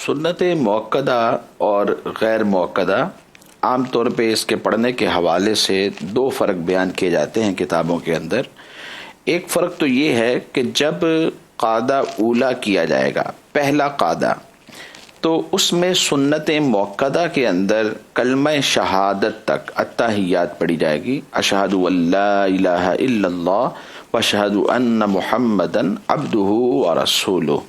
سنت موقدہ اور غیر موقدہ عام طور پہ اس کے پڑھنے کے حوالے سے دو فرق بیان کیے جاتے ہیں کتابوں کے اندر۔ ایک فرق تو یہ ہے کہ جب قاعدہ اولا کیا جائے گا، پہلا قاعدہ، تو اس میں سنت موقدہ کے اندر کلمہ شہادت تک التحیات پڑھی جائے گی، اشہد ان لا الہ الا اللہ واشہد ان محمدن عبدہ ورسولہ۔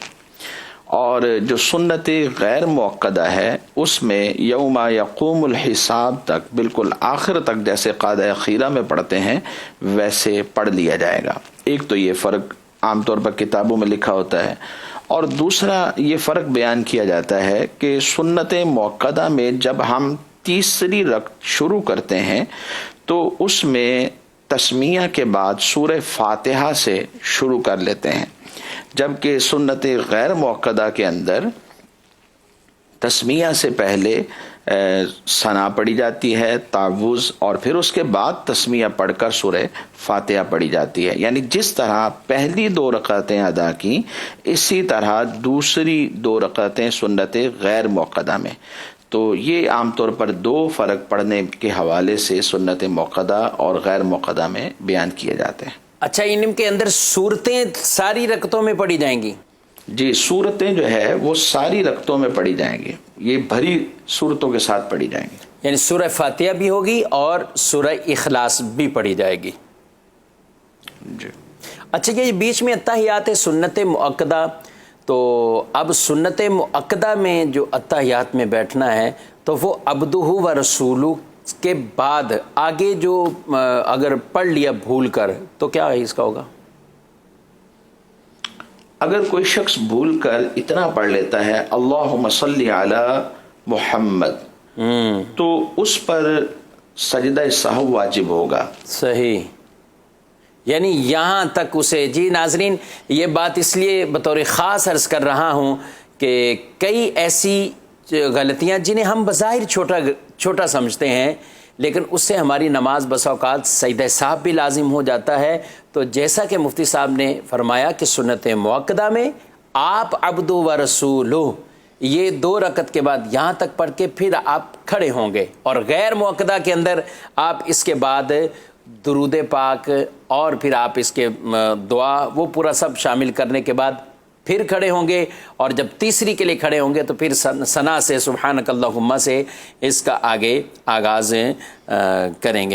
اور جو سنت غیر موقدہ ہے اس میں یوم یقوم الحساب تک، بالکل آخر تک جیسے قاعدہ اخیرہ میں پڑھتے ہیں ویسے پڑھ لیا جائے گا۔ ایک تو یہ فرق عام طور پر کتابوں میں لکھا ہوتا ہے، اور دوسرا یہ فرق بیان کیا جاتا ہے کہ سنت موقدہ میں جب ہم تیسری رکعت شروع کرتے ہیں تو اس میں تسمیہ کے بعد سورہ فاتحہ سے شروع کر لیتے ہیں، جبکہ سنت غیر موقدہ کے اندر تسمیہ سے پہلے ثنا پڑھی جاتی ہے، تعوذ، اور پھر اس کے بعد تسمیہ پڑھ کر سورہ فاتحہ پڑھی جاتی ہے۔ یعنی جس طرح پہلی دو رکعتیں ادا کی، اسی طرح دوسری دو رکعتیں سنت غیر موقدہ میں۔ تو یہ عام طور پر دو فرق پڑھنے کے حوالے سے سنت موقدہ اور غیر موقدہ میں بیان کیے جاتے ہیں۔ اچھا، ان کے اندر صورتیں ساری رکعتوں میں پڑھی جائیں گی؟ جی، صورتیں جو ہے وہ ساری رکعتوں میں پڑھی جائیں گی، یہ بھری صورتوں کے ساتھ پڑھی جائیں گی۔ یعنی سورہ فاتحہ بھی ہوگی اور سورہ اخلاص بھی پڑھی جائے گی۔ جی اچھا، یہ بیچ میں اتحیات سنت مؤکدہ، تو اب سنت مؤکدہ میں جو اتحیات میں بیٹھنا ہے تو وہ عبدہ و رسولہ کے بعد آگے جو اگر پڑھ لیا بھول کر تو کیا اس کا ہوگا؟ اگر کوئی شخص بھول کر اتنا پڑھ لیتا ہے اللہم صلی علی محمد، تو اس پر سجدہ سہو واجب ہوگا۔ صحیح، یعنی یہاں تک اسے، جی ناظرین یہ بات اس لیے بطور خاص عرض کر رہا ہوں کہ کئی ایسی غلطیاں جنہیں ہم بظاہر چھوٹا سمجھتے ہیں لیکن اس سے ہماری نماز بسا اوقات سجدہ سہو بھی لازم ہو جاتا ہے۔ تو جیسا کہ مفتی صاحب نے فرمایا کہ سنت موقدہ میں آپ عبد و رسولہ یہ دو رکعت کے بعد یہاں تک پڑھ کے پھر آپ کھڑے ہوں گے، اور غیر موقدہ کے اندر آپ اس کے بعد درود پاک اور پھر آپ اس کے دعا وہ پورا سب شامل کرنے کے بعد پھر کھڑے ہوں گے، اور جب تیسری کے لیے کھڑے ہوں گے تو پھر ثنا سے سبحانک اللہم سے اس کا آگے آغاز کریں گے۔